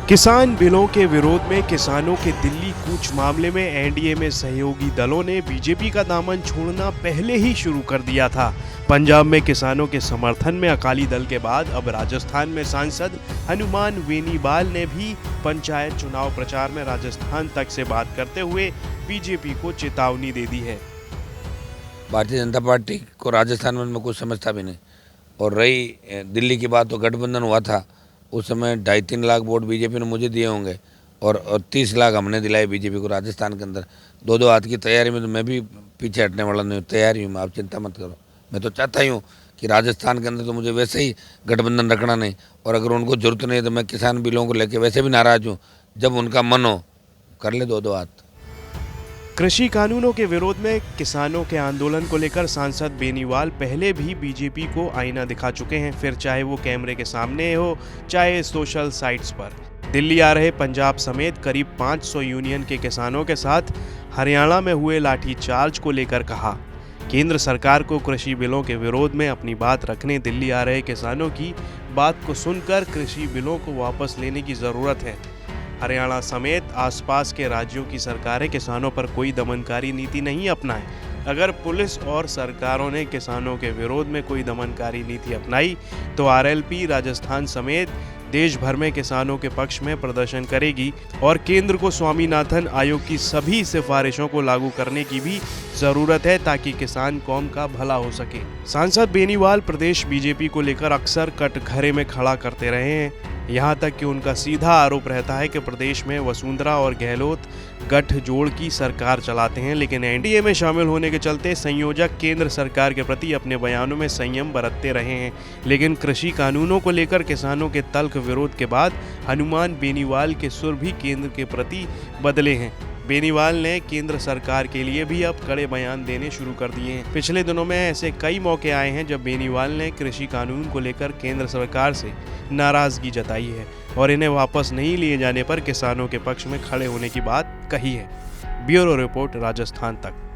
किसान बिलों के विरोध में किसानों के दिल्ली कूच मामले में एनडीए में सहयोगी दलों ने बीजेपी का दामन छोड़ना पहले ही शुरू कर दिया था। पंजाब में किसानों के समर्थन में अकाली दल के बाद अब राजस्थान में सांसद हनुमान बेनीवाल ने भी पंचायत चुनाव प्रचार में राजस्थान तक से बात करते हुए बीजेपी को चेतावनी दे दी है। भारतीय जनता पार्टी को राजस्थान में मैं कुछ समझता भी नहीं। और रही दिल्ली की बात, तो गठबंधन हुआ था उस समय 2.5-3 लाख वोट बीजेपी ने मुझे दिए होंगे और 30 लाख हमने दिलाए बीजेपी को राजस्थान के अंदर। दो हाथ की तैयारी में तो मैं भी पीछे हटने वाला नहीं हूँ, तैयारी हूँ, आप चिंता मत करो। मैं तो चाहता ही हूँ कि राजस्थान के अंदर तो मुझे वैसे ही गठबंधन रखना नहीं, और अगर उनको जरूरत नहीं है तो मैं किसान बिलों को लेकर वैसे भी नाराज हूँ। जब उनका मन हो कर ले दो हाथ। कृषि कानूनों के विरोध में किसानों के आंदोलन को लेकर सांसद बेनीवाल पहले भी बीजेपी को आईना दिखा चुके हैं, फिर चाहे वो कैमरे के सामने हो चाहे सोशल साइट्स पर। दिल्ली आ रहे पंजाब समेत करीब 500 यूनियन के किसानों के साथ हरियाणा में हुए लाठीचार्ज को लेकर कहा, केंद्र सरकार को कृषि बिलों के विरोध में अपनी बात रखने दिल्ली आ रहे किसानों की बात को सुनकर कृषि बिलों को वापस लेने की ज़रूरत है। हरियाणा समेत आसपास के राज्यों की सरकारें किसानों पर कोई दमनकारी नीति नहीं अपनाएं। अगर पुलिस और सरकारों ने किसानों के विरोध में कोई दमनकारी नीति अपनाई तो आरएलपी राजस्थान समेत देश भर में किसानों के पक्ष में प्रदर्शन करेगी और केंद्र को स्वामीनाथन आयोग की सभी सिफारिशों को लागू करने की भी जरूरत है ताकि किसान कौम का भला हो सके। सांसद बेनीवाल प्रदेश बीजेपी को लेकर अक्सर कटघरे में खड़ा करते रहे हैं। यहाँ तक कि उनका सीधा आरोप रहता है कि प्रदेश में वसुंधरा और गहलोत गठजोड़ की सरकार चलाते हैं, लेकिन एनडीए में शामिल होने के चलते संयोजक केंद्र सरकार के प्रति अपने बयानों में संयम बरतते रहे हैं। लेकिन कृषि कानूनों को लेकर किसानों के तल्ख विरोध के बाद हनुमान बेनीवाल के सुर भी केंद्र के प्रति बदले हैं। बेनीवाल ने केंद्र सरकार के लिए भी अब कड़े बयान देने शुरू कर दिए हैं। पिछले दिनों में ऐसे कई मौके आए हैं जब बेनीवाल ने कृषि कानून को लेकर केंद्र सरकार से नाराजगी जताई है और इन्हें वापस नहीं लिए जाने पर किसानों के पक्ष में खड़े होने की बात कही है। ब्यूरो रिपोर्ट, राजस्थान तक।